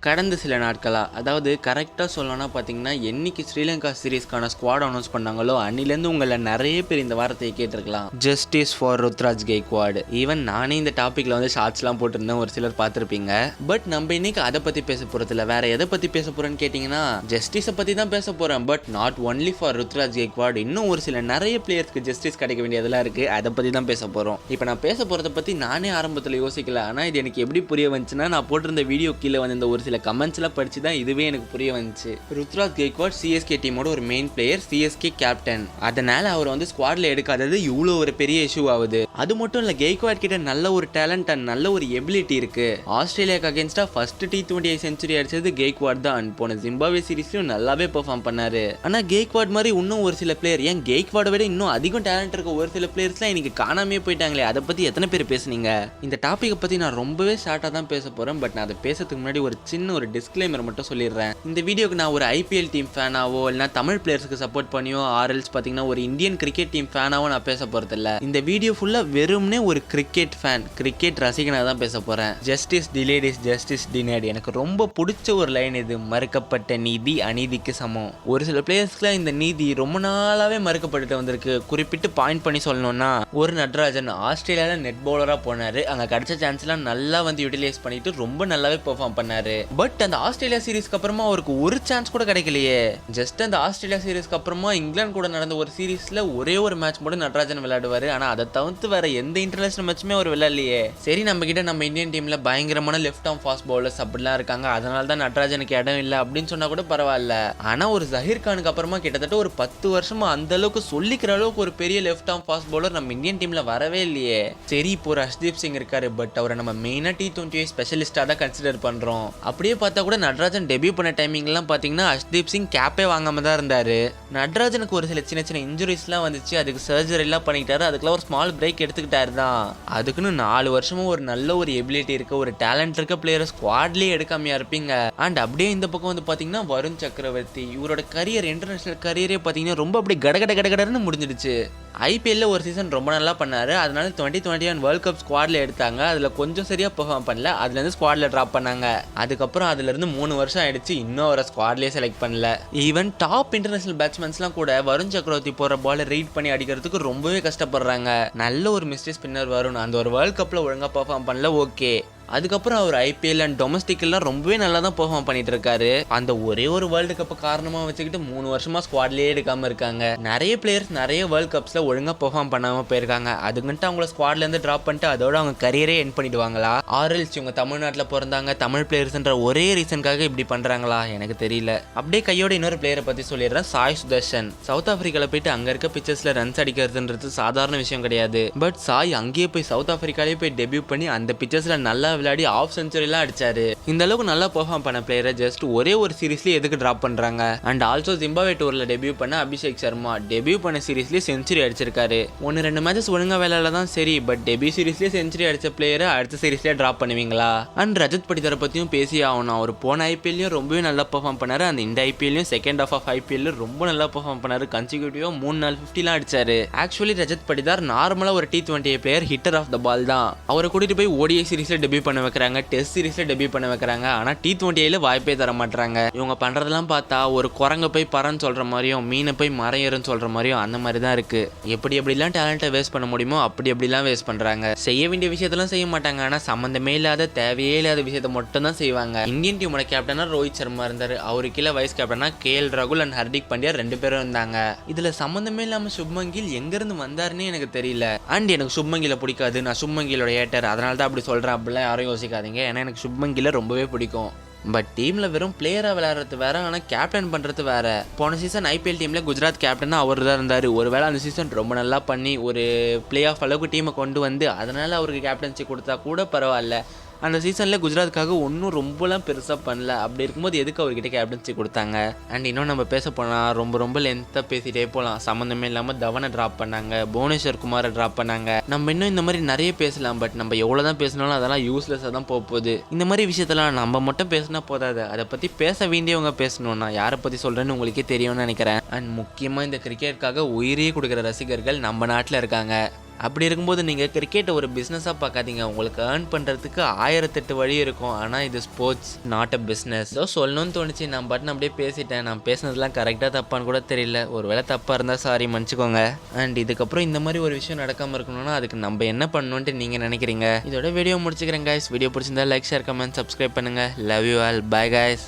கடந்த சில நாட்களா, அதாவது கரெக்டாக சொல்லணும்னா பார்த்தீங்கன்னா, என்னைக்கு ஸ்ரீலங்கா சீரிஸ்க்கான ஸ்குவாட் அனௌன்ஸ் பண்ணாங்களோ, அன்னிலேருந்து உங்கள நிறைய பேர் இந்த வார்த்தையை கேட்டிருக்கலாம். Justice for Ruturaj Gaikwad. Even நானே இந்த டாப்பிக்கில் வந்து ஷார்ட்ஸ்லாம் போட்டிருந்தேன், ஒரு சிலர் பார்த்துருப்பீங்க. பட் நம்ம இன்னைக்கு அதை பற்றி பேச போகிறதில்ல. வேற எதை பற்றி பேச போகிறேன்னு கேட்டிங்கன்னா, ஜஸ்டிஸை பற்றி தான் பேச போகிறேன். But not only for Ruturaj Gaikwad. இன்னும் ஒரு சில நிறைய பிளேயர்ஸ்க்கு ஜஸ்டிஸ் கிடைக்க வேண்டியதெல்லாம் இருக்குது. அதை பற்றி தான் பேச போகிறோம். இப்போ நான் பேச போகிறத பற்றி நானே ஆரம்பத்தில் யோசிக்கல. ஆனால் இது எனக்கு எப்படி புரிய வந்துச்சுன்னா, நான் போட்டிருந்த வீடியோ கீழே வந்து இந்த ஒரு சில கமெண்ட்ஸ்லாம் படிச்சு தான் இதுவே எனக்கு புரிய வந்துச்சு. ருத்ராஜ் கெய்க்வாட் சிஎஸ்கே டீமோட ஒரு மெயின் பிளேயர், சிஎஸ்கே கேப்டன். அதனால அவர் வந்து ஸ்குவாட்ல எடுக்காதது இவ்வளோ ஒரு பெரிய இஷ்யூ ஆகுது. அது மட்டும் இல்லை, கெய்க்வாட் கிட்ட நல்ல ஒரு டேலண்ட் அண்ட் நல்ல ஒரு எபிலிட்டி இருக்கு. ஆஸ்திரேலியாவுக்கு அகேன்ஸ்டா ஃபர்ஸ்ட் T20 செஞ்சுரி அடிச்சது கெய்க்வாட் தான். போன ஜிம்பாப்வே சீரிஸ்லயும் நல்லாவே பெர்ஃபார்ம் பண்ணாரு. ஆனா கெய்க்வாட் மாதிரி இன்னும் ஒரு சில பிளேயர், ஏன் கெய்க்வாட விட இன்னும் அதிகம் டேலண்ட் இருக்க ஒரு சில பிளேயர்ஸ்லாம் இன்னைக்கு காணாமே போயிட்டாங்களே. அதை பத்தி எத்தனை பேர் பேசுனீங்க? இந்த டாபிக்கை பத்தி நான் ரொம்பவே ஷார்ட்டா தான் பேச போறேன். பட் நான் அதை பேசுறதுக்கு முன்னாடி ஒரு சின்ன ஒரு டிஸ்க்ளைமர் மட்டும் சொல்லிடுறேன். இந்த வீடியோக்கு நான் ஒரு ஐபிஎல் டீம் ஃபேனாவோ இல்லைனா தமிழ் பிளேயர்ஸ்க்கு சப்போர்ட் பண்ணியோ ஆர்எல்ஸ் பார்த்தீங்கன்னா ஒரு இந்தியன் கிரிக்கெட் டீம் ஃபேனாவோ நான் பேச போறதில்ல. இந்த வீடியோ ஃபுல்லாக வெறும்னே ஒரு கிரிக்கெட் ஃபேன், கிரிக்கெட் ரசிகனாக தான் பேச போறேன். Justice delayed is justice denied. எனக்கு ரொம்ப பிடிச்ச ஒரு லைன் இது. மறுக்கப்பட்ட நீதி அநீதிக்கு சமம். ஒரு சில பிளேயர்ஸ்க்குலாம் இந்த நீதி ரொம்ப நாளாவே மறுக்கப்பட்டு வந்திருக்கு. குறிப்பிட்டு பாயிண்ட் பண்ணி சொல்லணும்னா, ஒரு நட்ராஜன் ஆஸ்திரேலியாவில் நெட் பவுலராக போனாரு. அங்கே கிடைச்ச சான்ஸ்லாம் நல்லா வந்து யூட்டிலைஸ் பண்ணிட்டு ரொம்ப நல்லாவே பெர்ஃபார்ம் பண்ணாரு. பட் அந்த ஆஸ்திரேலியா சீரிஸ்க்கு அப்புறமா அவருக்கு ஒரு சான்ஸ் கூட கிடைக்கலையே. ஜஸ்ட் அந்த ஆஸ்திரேலியா சீரிஸ்க்கு அப்புறமா இங்கிலாந்து கூட நடந்த ஒரு சீரிஸ்ல ஒரே ஒரு மேட்ச் மட்டும் நட்ராஜன் விளையாடுவாரு. ஆனா அதை தவிர்த்து வேற எந்த இன்டர்நேஷனல் மேட்சுமே அவர் விளையாடலையே. சரி, நம்ம கிட்ட நம்ம இந்தியன் டீம்ல பயங்கரமான லெஃப்ட் ஆர்ம் ஃபாஸ்ட் பவுலர்ஸ் அப்படிலாம் இருக்காங்க, அதனால தான் நட்ராஜனுக்கு இடம் இல்லை அப்படின்னு சொன்னா கூட பரவாயில்ல. ஆனா ஒரு ஜஹீர் கானுக்கு அப்புறமா கிட்டத்தட்ட ஒரு 10 வருஷமா அந்த அளவுக்கு சொல்லிக்கிற அளவுக்கு ஒரு பெரிய லெஃப்ட் ஆர்ம் ஃபாஸ்ட் பவுலர் நம்ம இந்தியன் டீம்ல வரவே இல்லையே. சரி, இப்போ ஒரு ஹர்ஷ்தீப் சிங் இருக்காரு. பட் அவரை நம்ம மெயினா T20 ஸ்பெஷலிஸ்டா தான் கன்சிடர் பண்றோம். அப்படியே பார்த்தா கூட நட்ராஜன் டெபியூ பண்ண டைமிங்லாம் பார்த்தீங்கன்னா ஹர்ஷ்தீப் சிங் கேப்பே வாங்காம தான் இருந்தாரு. நட்ராஜனுக்கு ஒரு சில சின்ன சின்ன இன்ஜுரிஸ்லாம் வந்துச்சு. அதுக்கு சர்ஜரி எல்லாம் பண்ணிக்கிட்டாரு. அதுக்கெல்லாம் ஒரு ஸ்மால் பிரேக் எடுத்துக்கிட்டாரு தான். அதுக்குன்னு 4 வருஷமும் ஒரு நல்ல ஒரு எபிலிட்டி இருக்க, ஒரு டேலண்ட் இருக்க பிளேயரை ஸ்குவாட்லேயே எடுக்காமையா இருப்பீங்க. அண்ட் அப்படியே இந்த பக்கம் வந்து பார்த்தீங்கன்னா வருண் சக்கரவர்த்தி, இவரோட கரியர், இன்டர்நேஷனல் கரியரே பார்த்தீங்கன்னா ரொம்ப அப்படி கடகடன்னு முடிஞ்சிடுச்சு. ஐபிஎல்ல ஒரு சீசன் ரொம்ப நல்லா பண்ணாரு. அதனால 2021 வேர்ல்ட் கப் ஸ்குவாட்ல எடுத்தாங்க. அதுல கொஞ்சம் சரியா பெர்ஃபார்ம் பண்ணல. அதுல இருந்து ஸ்குவாட்ல டிராப் பண்ணாங்க. அதுக்கப்புறம் அதுல இருந்து 3 வருஷம் ஆயிடுச்சு, இன்னும் அவரை ஸ்குவாட்லயே செலக்ட் பண்ணல. ஈவன் டாப் இன்டர்நேஷனல் பேட்ஸ்மேன்ஸ்லாம் கூட வருண் சக்கரவர்த்தி போற பாலை ரீட் பண்ணி அடிக்கிறதுக்கு ரொம்பவே கஷ்டப்படுறாங்க. நல்ல ஒரு மிஸ்டேக் ஸ்பின்னர் வருண் அந்த ஒரு வேர்ல்ட் கப்ல ஒழுங்கா பெர்ஃபார்ம் பண்ணல, ஓகே. அதுக்கப்புறம் அவர் ஐபிஎல் அண்ட் டொமஸ்டிக்லாம் ரொம்பவே நல்லா தான் பெர்ஃபார்ம் பண்ணிட்டு இருக்காரு. அந்த ஒரே ஒரு வேர்ல்டு கப் காரணமாக வச்சுக்கிட்டு 3 வருஷமா ஸ்குவாட்லேயே எடுக்காம இருக்காங்க. நிறைய பிளேயர்ஸ் நிறைய வேர்ல்ட் கப்ஸ்ல ஒழுங்கா பெர்ஃபார்ம் பண்ணாம போயிருக்காங்க. அதுக்கிட்ட அவங்கள ஸ்குவாட்ல இருந்து டிராப் பண்ணிட்டு அதோட அவங்க கரியரே எண்ட் பண்ணிடுவாங்களா? ஆர்எல்ஸ் இவங்க தமிழ்நாட்டில் பிறந்தாங்க, தமிழ் பிளேயர்ஸ்ன்ற ஒரே ரீசனுக்காக இப்படி பண்றாங்களா எனக்கு தெரியல. அப்படியே கையோட இன்னொரு பிளேயரை பத்தி சொல்லிடுறேன், சாய் சுதர்ஷன். சவுத் ஆப்பிரிக்கால போயிட்டு அங்க இருக்க பிச்சர்ஸ்ல ரன்ஸ் அடிக்கிறதுன்றது சாதாரண விஷயம் கிடையாது. பட் சாய் அங்கேயே போய் சவுத் ஆப்பிரிக்காலே போய் டெபியூ பண்ணி அந்த பிச்சர்ஸ்ல நல்லா விளையாடி ஆஃப் செஞ்சுரிலாம் அடிச்சாரு. இந்த அளவுக்கு நல்லா பெர்ஃபார்ம் பண்ண பிளேயரை ஜஸ்ட் ஒரே ஒரு சீரிஸ்லயே எதுக்கு டிராப் பண்றாங்க? அண்ட் ஆல்சோ ஜிம்பாப்வே டூர்ல டெபியூ பண்ண அபிஷேக் சர்மா டெபியூ பண்ண சீரிஸ்லயே செஞ்சுரி அடிச்சிருக்காரு. 1-2 மேட்சஸ் ஒழுங்கா விளையாடல தான் சரி, பட் டெபியூ சீரிஸ்லயே செஞ்சுரி அடிச்ச பிளேயரை அடுத்த சீரிஸ்லயே டிராப் பண்ணுவீங்களா? அண்ட் ரஜத் படிதாரை பத்தியும் பேசி ஆகணும். அவர் போன ஐபிஎல்லையும் ரொம்பவே நல்லா பெர்ஃபார்ம் பண்ணாரு. அந்த இந்த ஐபிஎல்லையும் செகண்ட் ஆஃப் ஐபிஎல் ரொம்ப நல்லா பெர்ஃபார்ம் பண்ணாரு. கன்சிக்யூட்டிவா 3-4 50 அடிச்சாரு. ஆக்சுவலி ரஜத் படிதார் நார்மலா ஒரு T20 player, hitter of the ball தான். அவரை கூட்டிட்டு போய் ஓடிஐ சீரிஸ்ல டெபியூ பண்ண வைக்கிறாங்க, டெஸ்ட் சீரிஸ்ல டெபியூ பண்ண வைக்கிறாங்க. ஆனா T20 வாய்ப்பே தர மாட்டாங்க. இவங்க பண்றதெல்லாம் பார்த்தா ஒரு குரங்க போய் பறன்னு சொல்ற மாதிரியும் மீனை போய் மரம் ஏறுன்னு சொல்ற மாதிரியும் அந்த மாதிரி தான் இருக்கு. எப்படிலாம் டேலண்ட்டை வேஸ்ட் பண்ண முடியுமோ அப்படிலாம் வேஸ்ட் பண்றாங்க. செய்ய வேண்டிய விஷயத்தெல்லாம் செய்ய மாட்டாங்க. ஆனா சம்பந்தமே இல்லாத தேவையே இல்லாத விஷயத்த மட்டும் தான் செய்வாங்க. இந்தியன் டீமோட கேப்டனா ரோஹித் சர்மா இருந்தாரு. அவரு கீழே வைஸ் கேப்டனா KL ராகுல் அண்ட் ஹர்திக் பாண்டியா 2 பேரும் இருந்தாங்க. இதுல சம்பந்தமே இல்லாம சுப்மன் கில் எங்க இருந்து வந்தாருன்னு எனக்கு தெரியல. அண்ட் எனக்கு சுப்மன் கில்லை பிடிக்காது, நான் சுப்மன் கில்லோட ஏட்டர், அதனால தான் அப்படி சொல்றேன் அப்படிலாம் யாரும் யோசிக்காதீங்க. ஏன்னா எனக்கு சுப்மன் கில்லை ரொம்பவே பிடிக்கும். பட் டீம்ல வெறும் பிளேயரா விளையாடுறது வேற, ஆனா கேப்டன் பண்றது வேற. போன சீசன் ஐபிஎல் டீம்ல குஜராத் கேப்டனா அவர் தான் இருந்தாரு. ஒருவேளை அந்த சீசன் ரொம்ப நல்லா பண்ணி ஒரு பிளே ஆஃப் அளவுக்கு டீமை கொண்டு வந்து அதனால அவருக்கு கேப்டன்சி கொடுத்தா கூட பரவாயில்ல. அந்த சீசனில் குஜராத்துக்காக ஒன்றும் ரொம்பலாம் பெருசாக பண்ணல. அப்படி இருக்கும்போது எதுக்கு அவர்கிட்ட கேப்டன்சி கொடுத்தாங்க? அண்ட் இன்னும் நம்ம பேச போனால் ரொம்ப லென்த்தாக பேசிகிட்டே போகலாம். சம்மந்தமே இல்லாமல் தவனை ட்ராப் பண்ணாங்க, புவனேஸ்வர் குமாரை ட்ராப் பண்ணாங்க. நம்ம இன்னும் இந்த மாதிரி நிறைய பேசலாம். பட் நம்ம எவ்வளோ தான் பேசினாலும் அதெல்லாம் யூஸ்லெஸ்ஸாக தான் போகுது. இந்த மாதிரி விஷயத்தெல்லாம் நம்ம மட்டும் பேசினா போதாது, அதை பற்றி பேச வேண்டியவங்க பேசணும்னா யாரை பற்றி சொல்கிறேன்னு உங்களுக்கே தெரியும்னு நினைக்கிறேன். அண்ட் முக்கியமாக இந்த கிரிக்கெட்டுக்காக உயிரையே கொடுக்குற ரசிகர்கள் நம்ம நாட்டில் இருக்காங்க. அப்படி இருக்கும்போது நீங்கள் கிரிக்கெட்டை ஒரு பிஸ்னஸாக பார்க்காதீங்க. உங்களுக்கு ஏர்ன் பண்ணுறதுக்கு 1008 வழி இருக்கும். ஆனால் இது ஸ்போர்ட்ஸ், நாட் அ பிஸ்னஸ். ஏதோ சொல்லணும்னு தோணுச்சு, நான் பட்டன் அப்படியே பேசிட்டேன். நான் பேசினதுலாம் கரெக்டாக தப்பான்னு கூட தெரியல. ஒரு வேளை தப்பாக இருந்தால் சாரி, மன்னிச்சுக்கோங்க. அண்ட் இதுக்கப்புறம் இந்த மாதிரி ஒரு விஷயம் நடக்காமல் இருக்கணும்னா அதுக்கு நம்ம என்ன பண்ணணுன்ட்டு நீங்கள் நினைக்கிறீங்க? இதோட வீடியோ முடிச்சுக்கிறேன் guys. வீடியோ பிடிச்சிருந்தா லைக், ஷேர், கமெண்ட், சப்ஸ்கிரைப் பண்ணுங்கள். Love you all. Bye guys.